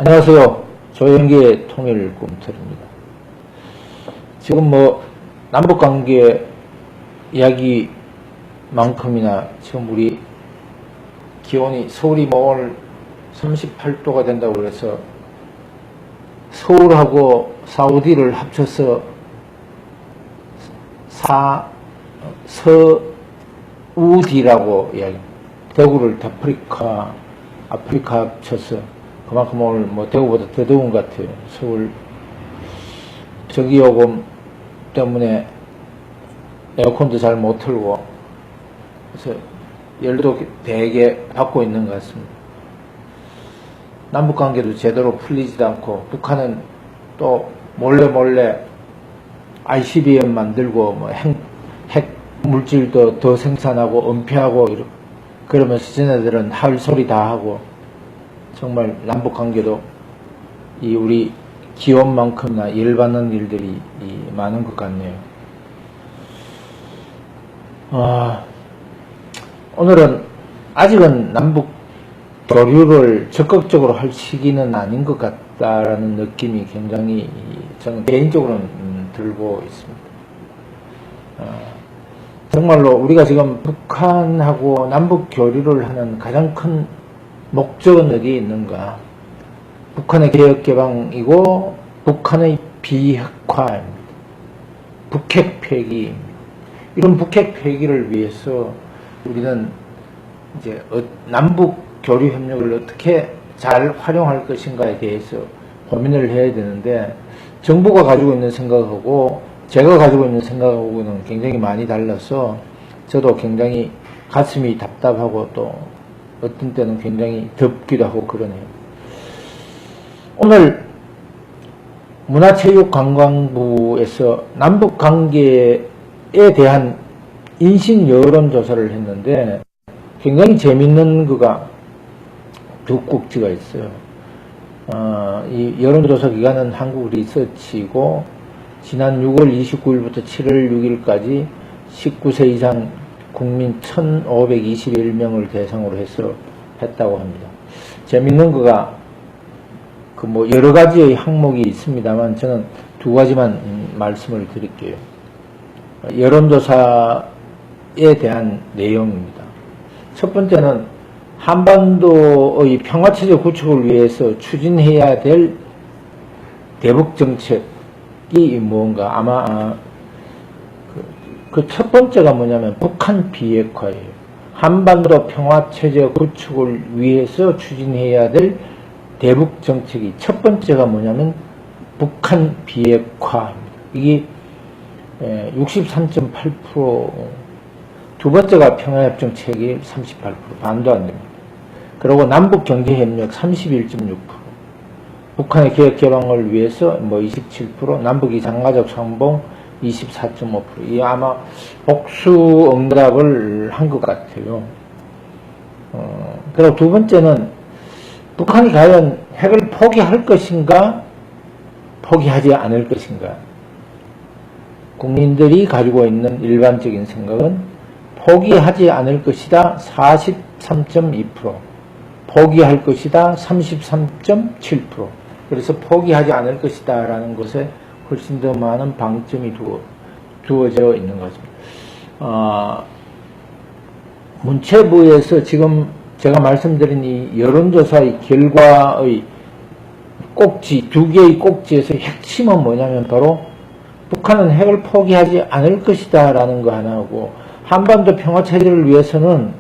안녕하세요. 조영기의 통일 꿈틀입니다. 지금 남북관계 이야기만큼이나 지금 우리 기온이 서울이 오늘 38도가 된다고 그래서 서울하고 사우디를 합쳐서 서우디라고 이야기합니다. 대구를 아프리카 합쳐서 그만큼 오늘 대구보다 더 더운 것 같아요. 서울 전기요금 때문에 에어컨도 잘 못 틀고 그래서 열도 되게 받고 있는 것 같습니다. 남북관계도 제대로 풀리지도 않고 북한은 또 몰래 ICBM 만들고 핵 물질도 더 생산하고 은폐하고 그러면서 쟤네들은 할 소리 다 하고 정말 남북관계도 이 우리 기온만큼이나 열받는 일들이 많은 것 같네요. 오늘은 아직은 남북 교류를 적극적으로 할 시기는 아닌 것 같다라는 느낌이 굉장히 저는 개인적으로는 들고 있습니다. 정말로 우리가 지금 북한하고 남북 교류를 하는 가장 큰 목적은 어디에 있는가? 북한의 개혁개방이고 북한의 비핵화입니다. 북핵 폐기입니다. 이런 북핵 폐기를 위해서 우리는 이제 남북 교류 협력을 어떻게 잘 활용할 것인가에 대해서 고민을 해야 되는데 정부가 가지고 있는 생각하고 제가 가지고 있는 생각하고는 굉장히 많이 달라서 저도 굉장히 가슴이 답답하고 또 어떤 때는 굉장히 덥기도 하고 그러네요. 오늘 문화체육관광부에서 남북관계에 대한 인식 여론조사를 했는데 굉장히 재밌는 거가 두 꼭지가 있어요. 이 여론조사 기관은 한국리서치고 지난 6월 29일부터 7월 6일까지 19세 이상 국민 1,521명을 대상으로 해서 했다고 합니다. 재밌는 거가 여러 가지의 항목이 있습니다만 저는 두 가지만 말씀을 드릴게요. 여론조사에 대한 내용입니다. 첫 번째는 한반도의 평화체제 구축을 위해서 추진해야 될 대북정책이 뭔가 아마 그 첫 번째가 뭐냐면 북한 비핵화예요. 한반도 평화체제 구축을 위해서 추진해야 될 대북정책이 첫 번째가 뭐냐면 북한 비핵화입니다. 이게 63.8%, 두 번째가 평화협정 체계 38%, 반도 안 됩니다. 그리고 남북경제협력 31.6%, 북한의 개혁개방을 위해서 27%, 남북이 장가적 상봉 24.5%. 이 아마 복수응답을 한 것 같아요. 그리고 두 번째는 북한이 과연 핵을 포기할 것인가, 포기하지 않을 것인가. 국민들이 가지고 있는 일반적인 생각은 포기하지 않을 것이다 43.2%, 포기할 것이다 33.7%. 그래서 포기하지 않을 것이다 라는 것에 훨씬 더 많은 방점이 두어져 있는 것 같습니다. 문체부에서 지금 제가 말씀드린 이 여론조사의 결과의 꼭지, 두 개의 꼭지에서 핵심은 뭐냐면 바로 북한은 핵을 포기하지 않을 것이다 라는 거 하나하고 한반도 평화체제를 위해서는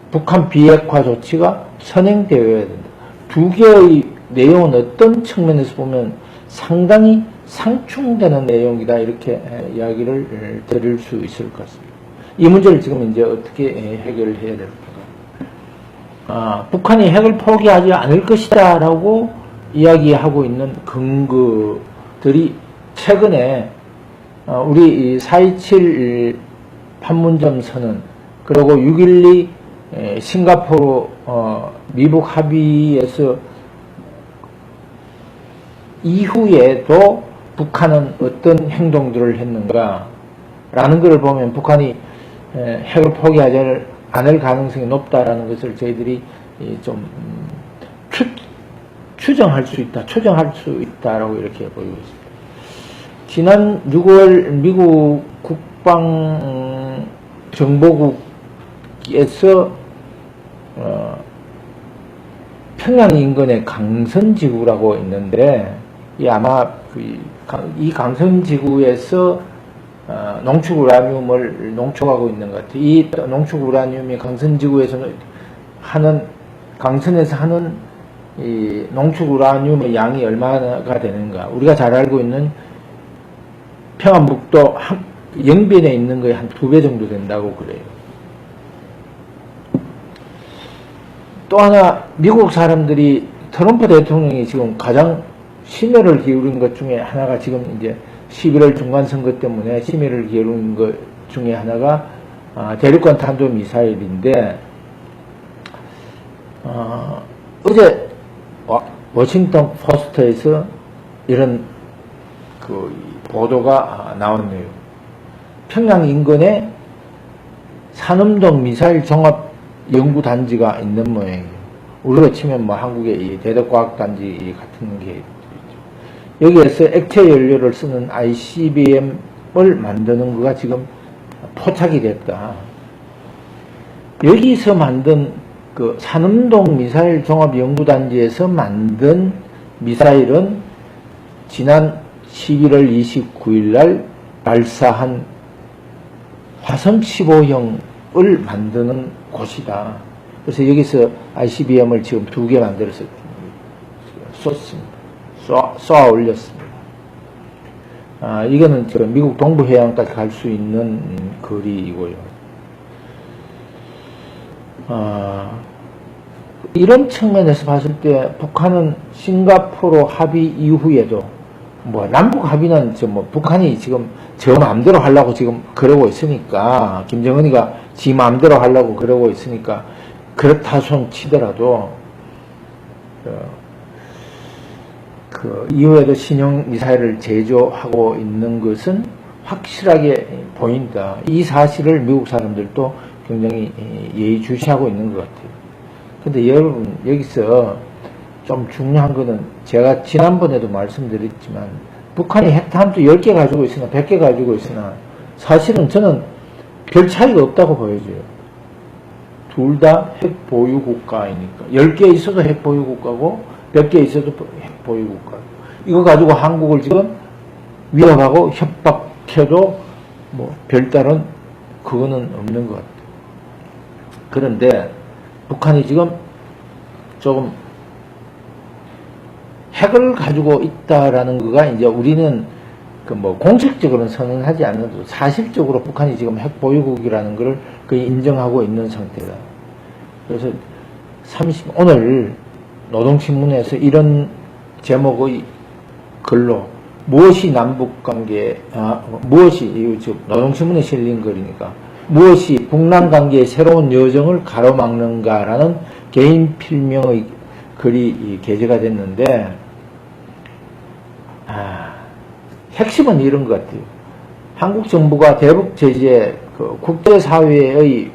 북한 비핵화 조치가 선행되어야 된다. 두 개의 내용은 어떤 측면에서 보면 상당히 상충되는 내용이다 이렇게 이야기를 드릴 수 있을 것 같습니다. 이 문제를 지금 이제 어떻게 해결해야 될까? 북한이 핵을 포기하지 않을 것이다 라고 이야기하고 있는 근거들이 최근에 우리 4.27 판문점 선언 그리고 6.12 싱가포르 미북 합의에서 이후에도 북한은 어떤 행동들을 했는가 라는 것을 보면 북한이 핵을 포기하지 않을 가능성이 높다라는 것을 저희들이 좀 추정할 수 있다, 초정할 수 있다라고 이렇게 보이고 있습니다. 지난 6월 미국 국방정보국에서 평양 인근의 강선지구라고 있는데, 이 아마 이 강선지구에서 농축 우라늄을 농축하고 있는 것 같아요. 이 농축 우라늄이 강선지구에서 강선에서 하는 이 농축 우라늄의 양이 얼마가 되는가. 우리가 잘 알고 있는 평안북도 영변에 있는 거에 한 2배 정도 된다고 그래요. 또 하나, 미국 사람들이 트럼프 대통령이 지금 가장 심혈을 기울인 것 중에 하나가, 지금 이제 11월 중간선거 때문에 심혈을 기울인 것 중에 하나가 대륙간 탄도 미사일인데, 어제 워싱턴 포스트에서 이런 보도가 나왔네요. 평양 인근에 산음동 미사일 종합 연구단지가 있는 모양이에요. 우리로 치면 뭐 한국의 이 대덕과학단지 같은 게 있죠. 여기에서 액체 연료를 쓰는 ICBM을 만드는 거가 지금 포착이 됐다. 여기서 만든 산음동 미사일 종합 연구단지에서 만든 미사일은 지난 11월 29일 날 발사한 화성 15형을 만드는 곳이다. 그래서 여기서 ICBM을 지금 2개 만들어서 쏘았습니다. 쏘아 올렸습니다. 이거는 지금 미국 동부 해안까지 갈 수 있는 거리이고요. 이런 측면에서 봤을 때 북한은 싱가포르 합의 이후에도 남북 합의는 북한이 지금 저 마음대로 하려고 지금 그러고 있으니까, 김정은이가 지 마음대로 하려고 그러고 있으니까 그렇다 손 치더라도 그 이후에도 신형 미사일을 제조하고 있는 것은 확실하게 보인다. 이 사실을 미국 사람들도 굉장히 예의주시하고 있는 것 같아요. 근데 여러분, 여기서 좀 중요한 거는, 제가 지난번에도 말씀드렸지만 북한이 핵탄두 10개 가지고 있으나 100개 가지고 있으나 사실은 저는 별 차이가 없다고 보여져요. 둘 다 핵 보유 국가이니까. 10개 있어도 핵 보유 국가고 100개 있어도 핵 보유 국가. 이거 가지고 한국을 지금 위협하고 협박해도 별다른 그거는 없는 것 같아요. 그런데 북한이 지금 조금 핵을 가지고 있다라는 거가, 이제 우리는 공식적으로는 선언하지 않아도 사실적으로 북한이 지금 핵 보유국이라는 걸 거의 인정하고 있는 상태다. 그래서 오늘 노동신문에서 이런 제목의 글로, 무엇이 남북관계, 무엇이, 노동신문에 실린 글이니까, 무엇이 북남관계의 새로운 여정을 가로막는가라는 개인 필명의 글이 게재가 됐는데, 핵심은 이런 것 같아요. 한국 정부가 대북 제재, 국제사회의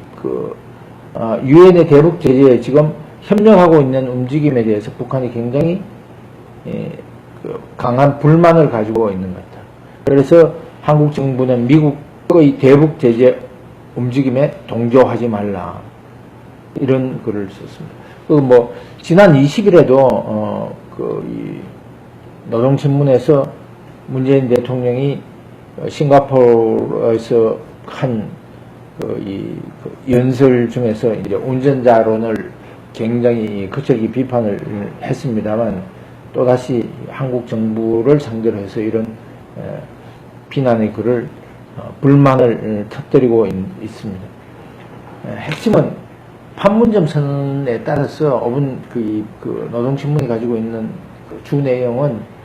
유엔의 대북 제재에 지금 협력하고 있는 움직임에 대해서 북한이 굉장히 강한 불만을 가지고 있는 것 같다. 그래서 한국 정부는 미국의 대북 제재 움직임에 동조하지 말라, 이런 글을 썼습니다. 그리고 지난 20일에도 노동신문에서 문재인 대통령이 싱가포르에서 한 연설 중에서 이제 운전자론을 굉장히 거칠게 비판을 했습니다만, 또다시 한국 정부를 상대로 해서 이런 비난의 글을, 불만을 터뜨리고 있습니다. 핵심은 판문점 선언에 따라서 노동신문이 가지고 있는 주 내용은,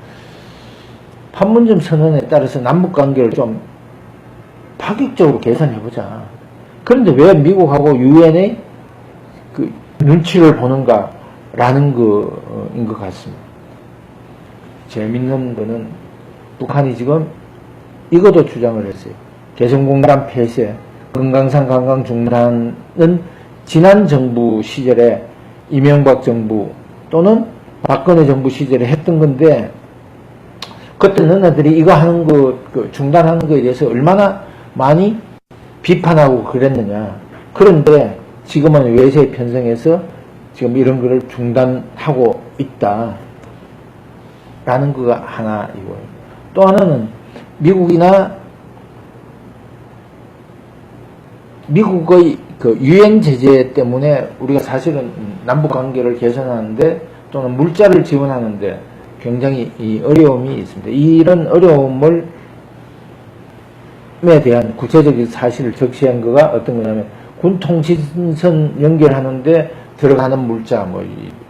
판문점 선언에 따라서 남북관계를 좀 파격적으로 개선해보자. 그런데 왜 미국하고 유엔의 눈치를 보는가라는 거인 것 같습니다. 재밌는 거는 북한이 지금 이것도 주장을 했어요. 개성공단 폐쇄, 금강산 관광 중단은 지난 정부 시절에 이명박 정부 또는 박근혜 정부 시절에 했던 건데, 그때 너네들이 이거 하는 거, 중단하는 거에 대해서 얼마나 많이 비판하고 그랬느냐. 그런데 지금은 외세 편성해서 지금 이런 거를 중단하고 있다. 라는 거가 하나 이거예요. 또 하나는 미국의 그 유엔 제재 때문에 우리가 사실은 남북 관계를 개선하는데 또는 물자를 지원하는데 굉장히 이 어려움이 있습니다. 이런 어려움에 대한 구체적인 사실을 적시한 거가 어떤 거냐면 군 통신선 연결하는데 들어가는 물자, 뭐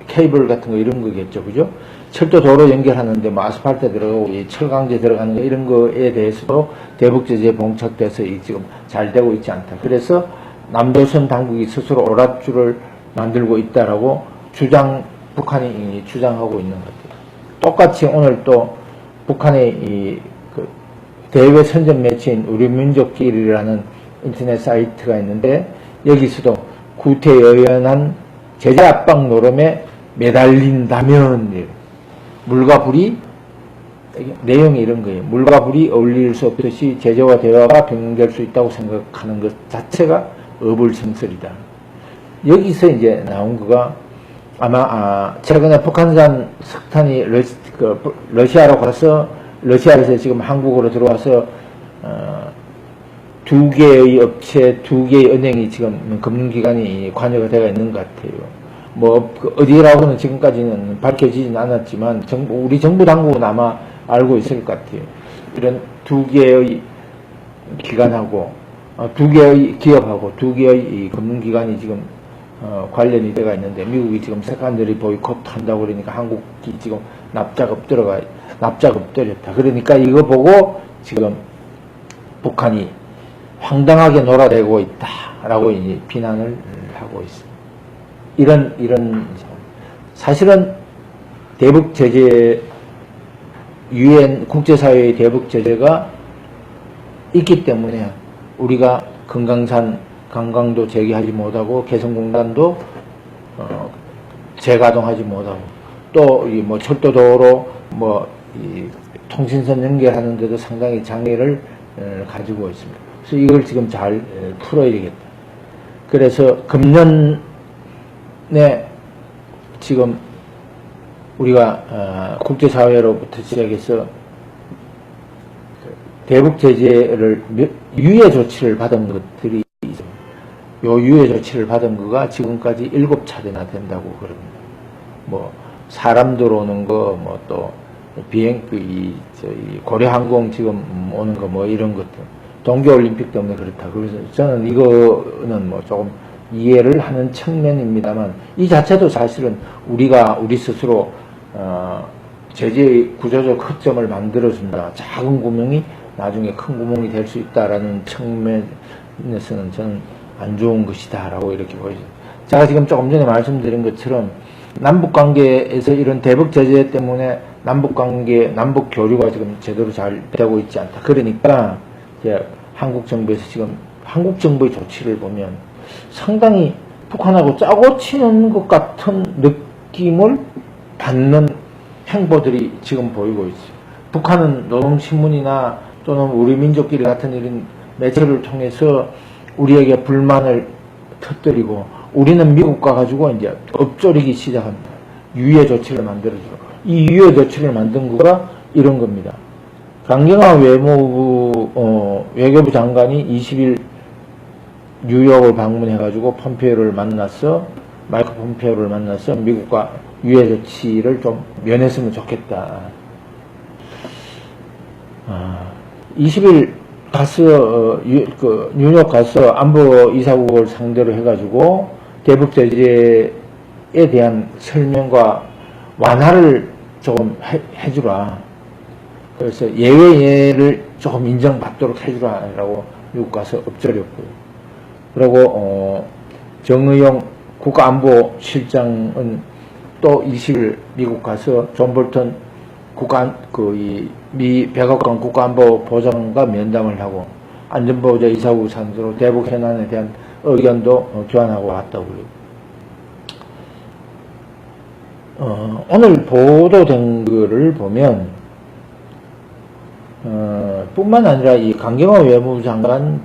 케이블 같은 거 이런 거겠죠, 그죠? 철도 도로 연결하는데 뭐 아스팔트 들어가고 이 철강제 들어가는 거 이런 거에 대해서도 대북 제재에 봉착돼서 지금 잘 되고 있지 않다. 그래서 남조선 당국이 스스로 오랏줄을 만들고 있다라고 북한이 주장하고 있는 것 같아요. 똑같이 오늘 또 북한의 그 대외 선전 매체인 우리 민족끼리라는 인터넷 사이트가 있는데 여기서도 구태여연한 제재 압박 노름에 매달린다면 물과 불이 내용이 이런 거예요. 물과 불이 어울릴 수 없듯이 제재와 대화가 병행될 수 있다고 생각하는 것 자체가 어불성설이다. 여기서 이제 나온 거가 아마 최근에 북한산 석탄이 러시아로 가서 러시아에서 지금 한국으로 들어와서 두 개의 업체, 두 개의 은행이 지금 금융기관이 관여가 되어 있는 것 같아요. 뭐 어디라고는 지금까지는 밝혀지진 않았지만 우리 정부 당국은 아마 알고 있을 것 같아요. 이런 두 개의 기관하고 두 개의 기업하고 두 개의 금융기관이 지금 관련이 되어 있는데 미국이 지금 세컨더리 보이콧 한다고 그러니까 한국이 지금 납작 엎드렸다. 그러니까 이거 보고 지금 북한이 황당하게 놀아대고 있다라고 이제 비난을 하고 있습니다. 이런 사실은 대북 제재 유엔 국제사회의 대북 제재가 있기 때문에 우리가 금강산 관광도 재개하지 못하고 개성공단도 재가동하지 못하고 또 이 뭐 철도도로 뭐 이 통신선 연결하는 데도 상당히 장애를 가지고 있습니다. 그래서 이걸 지금 잘 풀어야 되겠다. 그래서 금년에 지금 우리가 국제사회로부터 시작해서 대북 제재를 유예 조치를 받은 것들이 있어요. 요 유예 조치를 받은 거가 지금까지 7차례나 된다고 그럽니다. 뭐 사람 들어오는 거, 뭐 또 비행 고려항공 지금 오는 거 뭐 이런 것들 동계올림픽 때문에 그렇다. 그래서 저는 이거는 뭐 조금 이해를 하는 측면입니다만 이 자체도 사실은 우리가 우리 스스로 제재의 구조적 허점을 만들어준다. 작은 구멍이 나중에 큰 구멍이 될 수 있다라는 측면에서는 저는 안 좋은 것이다라고 이렇게 보여요. 제가 지금 조금 전에 말씀드린 것처럼 남북관계에서 이런 대북 제재 때문에 남북관계, 남북 교류가 지금 제대로 잘 되고 있지 않다. 그러니까 이제 한국 정부에서 지금 한국 정부의 조치를 보면 상당히 북한하고 짜고 치는 것 같은 느낌을 받는 행보들이 지금 보이고 있어요. 북한은 노동신문이나 또는 우리 민족끼리 같은 이런 매체를 통해서 우리에게 불만을 터뜨리고 우리는 미국과 가지고 이제 엎조리기 시작합니다. 유예 조치를 만들어주고 이 유예 조치를 만든 거가 이런 겁니다. 강경화 외교부 장관이 20일 뉴욕을 방문해가지고 폼페이오를 만나서 마이크 폼페이오를 만나서 미국과 유예 조치를 좀 면했으면 좋겠다. 20일 가서 뉴욕 가서 안보 이사국을 상대로 해가지고 대북 제재에 대한 설명과 완화를 조금 해주라. 그래서 예외를 조금 인정받도록 해주라라고 미국 가서 엎드렸고요. 그리고 정의용 국가안보실장은 또 20일 미국 가서 존 볼턴 미 백악관 국가안보 보좌관과 면담을 하고 안전보호자 이사국 상대로 대북 현안에 대한 의견도 교환하고 왔다고 그래요. 오늘 보도된 거를 보면, 뿐만 아니라 이 강경화 외무부 장관,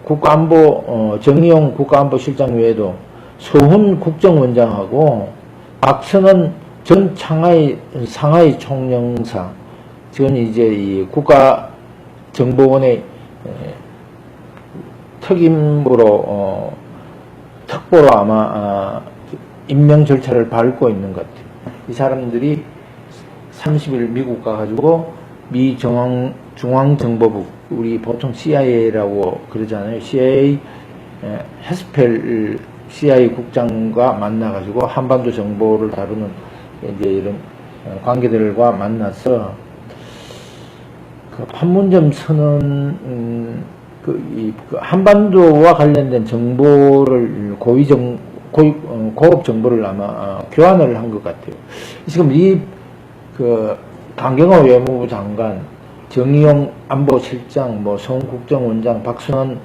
국가안보, 정의용 국가안보실장 외에도 서훈 국정원장하고 박선원 전 상하이 총영사, 지금 이제 이 국가정보원의 특임으로, 특보로 아마, 임명 절차를 밟고 있는 것 같아요. 이 사람들이 30일 미국 가가지고 미 중앙정보국, 우리 보통 CIA라고 그러잖아요. CIA, 헤스펠 CIA 국장과 만나가지고 한반도 정보를 다루는 이제 이런 관계들과 만나서 그 판문점 선언, 한반도와 관련된 정보를 고급 정보를 아마 교환을 한 것 같아요. 지금 강경화 외무부 장관, 정의용 안보실장, 서훈 국정원장, 박선원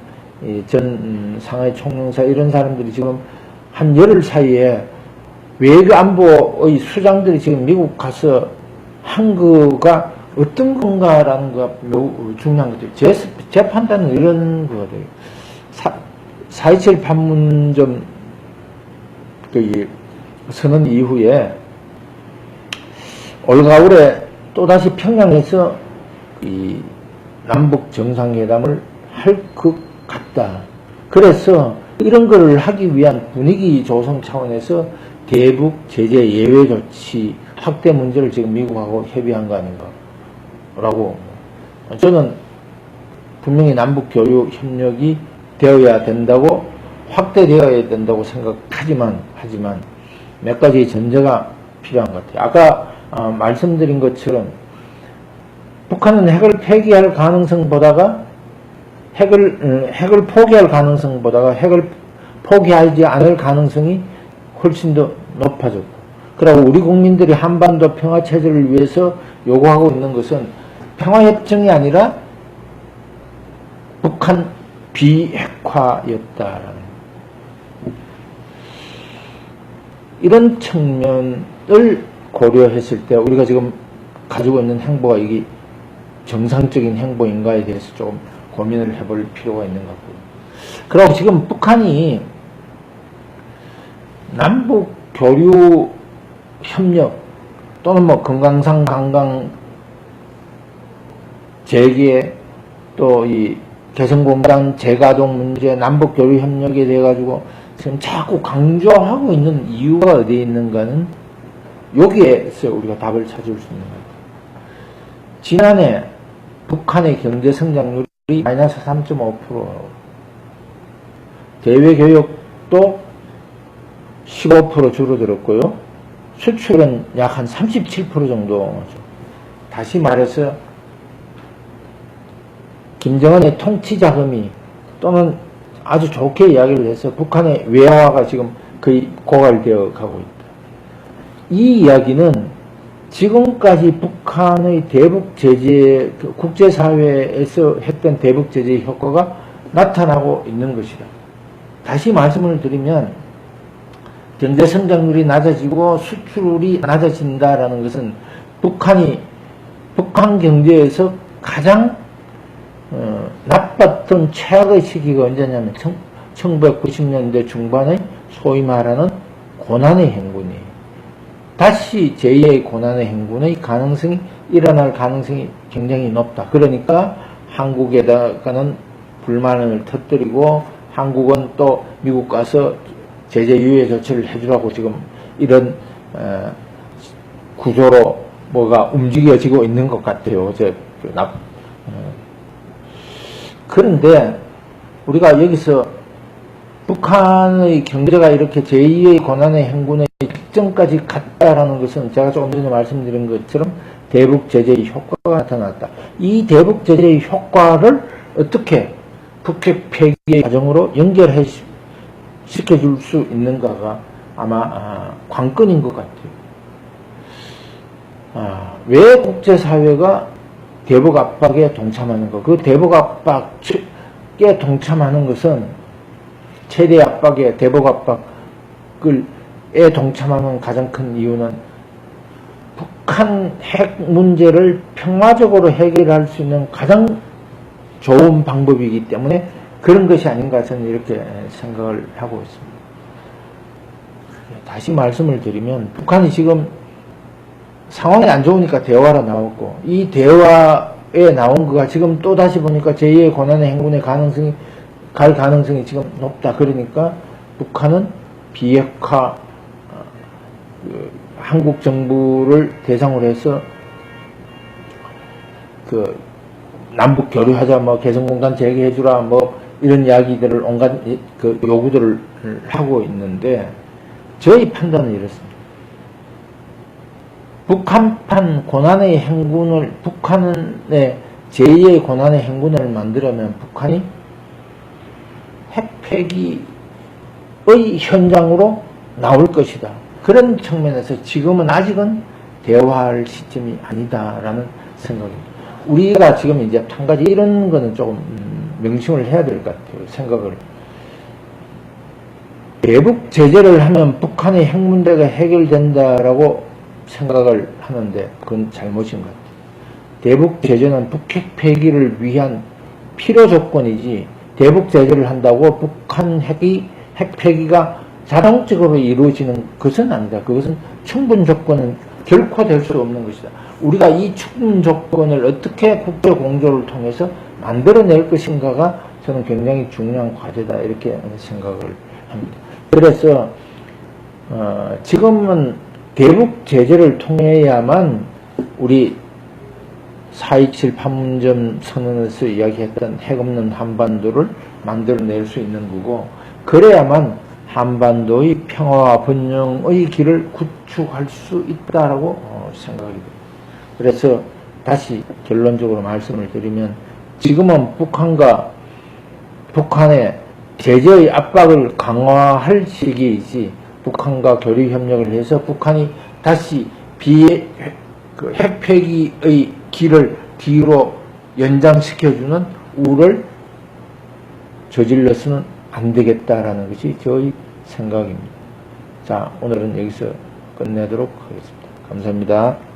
전 상하이 총영사, 이런 사람들이 지금 한 열흘 사이에 외교안보의 수장들이 지금 미국 가서 한 거가 어떤 건가라는 거가 매우 중요한 거죠. 제 판단은 이런 거거든요. 4.27 판문점 선언 이후에 올가을에 또다시 평양에서 이 남북 정상회담을 할 것 같다. 그래서 이런 거를 하기 위한 분위기 조성 차원에서 대북 제재 예외 조치 확대 문제를 지금 미국하고 협의한 거 아닌가 라고, 저는 분명히 남북 교류 협력이 되어야 된다고, 확대되어야 된다고 생각하지만 몇 가지 전제가 필요한 것 같아요. 아까 말씀드린 것처럼 북한은 핵을 폐기할 가능성보다가 핵을 포기할 가능성보다가 핵을 포기하지 않을 가능성이 훨씬 더 높아졌고, 그리고 우리 국민들이 한반도 평화 체제를 위해서 요구하고 있는 것은 평화협정이 아니라 북한 비핵화였다라는, 이런 측면을 고려했을 때 우리가 지금 가지고 있는 행보가 이게 정상적인 행보인가에 대해서 조금 고민을 해볼 필요가 있는 것 같고요. 그리고 지금 북한이 남북 교류 협력 또는 금강산 관광 재개, 또 이 개성공단 재가동 문제, 남북 교류 협력에 대해 가지고 지금 자꾸 강조하고 있는 이유가 어디에 있는가는 여기에서 우리가 답을 찾을 수 있는 것 같아요. 지난해 북한의 경제 성장률이 마이너스 3.5%, 대외 교역도 15% 줄어들었고요. 수출은 약 한 37% 정도. 다시 말해서 김정은의 통치 자금이, 또는 아주 좋게 이야기를 해서 북한의 외화가 지금 거의 고갈되어 가고 있다. 이 이야기는 지금까지 북한의 대북 제재, 국제사회에서 했던 대북 제재의 효과가 나타나고 있는 것이다. 다시 말씀을 드리면 경제 성장률이 낮아지고 수출이 낮아진다라는 것은 북한 경제에서 가장 나빴던 최악의 시기가 언제냐면 1990년대 중반의 소위 말하는 고난의 행군이에요. 다시 제2의 고난의 행군의 가능성이 일어날 가능성이 굉장히 높다. 그러니까 한국에다가는 불만을 터뜨리고, 한국은 또 미국 가서 제재 유예 조치를 해주라고 지금 이런 구조로 뭐가 움직여지고 있는 것 같아요. 그런데 우리가 여기서 북한의 경제가 이렇게 제2의 고난의 행군의 직전까지 갔다라는 것은 제가 조금 전에 말씀드린 것처럼 대북 제재의 효과가 나타났다. 이 대북 제재의 효과를 어떻게 북핵 폐기의 과정으로 연결해 시켜줄 수 있는가가 아마 관건인 것 같아요. 왜 국제사회가 대북 압박에 동참하는 거, 그 대북 압박에 동참하는 것은 최대 압박에 대북 압박에 동참하는 가장 큰 이유는 북한 핵 문제를 평화적으로 해결할 수 있는 가장 좋은 방법이기 때문에 그런 것이 아닌가 저는 이렇게 생각을 하고 있습니다. 다시 말씀을 드리면 북한이 지금 상황이 안 좋으니까 대화로 나왔고 이 대화에 나온 거가 지금 또 다시 보니까 제2의 고난의 행군의 가능성이 갈 가능성이 지금 높다. 그러니까 북한은 비핵화 한국 정부를 대상으로 해서 그 남북 교류하자, 뭐 개성공단 재개해주라, 뭐 이런 이야기들을 온갖 그 요구들을 하고 있는데 저희 판단은 이렇습니다. 북한판 고난의 행군을 북한의 제2의 고난의 행군을 만들려면 북한이 핵폐기의 현장으로 나올 것이다. 그런 측면에서 지금은 아직은 대화할 시점이 아니다라는 생각입니다. 우리가 지금 이제 한 가지 이런 거는 조금 명심을 해야 될 것 같아요. 생각을. 대북 제재를 하면 북한의 핵 문제가 해결된다라고 생각을 하는데 그건 잘못인 것 같아요. 대북 제재는 북핵 폐기를 위한 필요 조건이지 대북 제재를 한다고 북한 핵 폐기가 자동적으로 이루어지는 것은 아니다. 그것은 충분 조건은 결코 될 수 없는 것이다. 우리가 이 충분 조건을 어떻게 국제 공조를 통해서 만들어낼 것인가가 저는 굉장히 중요한 과제다. 이렇게 생각을 합니다. 그래서 지금은 대북 제재를 통해야만 우리 4.27 판문점 선언에서 이야기했던 핵 없는 한반도를 만들어낼 수 있는 거고 그래야만 한반도의 평화와 번영의 길을 구축할 수 있다라고 생각이 됩니다. 그래서 다시 결론적으로 말씀을 드리면 지금은 북한의 제재의 압박을 강화할 시기이지 북한과 교류 협력을 해서 북한이 다시 핵폐기의 길을 뒤로 연장시켜주는 우를 저질러서는 안 되겠다라는 것이 저의 생각입니다. 자, 오늘은 여기서 끝내도록 하겠습니다. 감사합니다.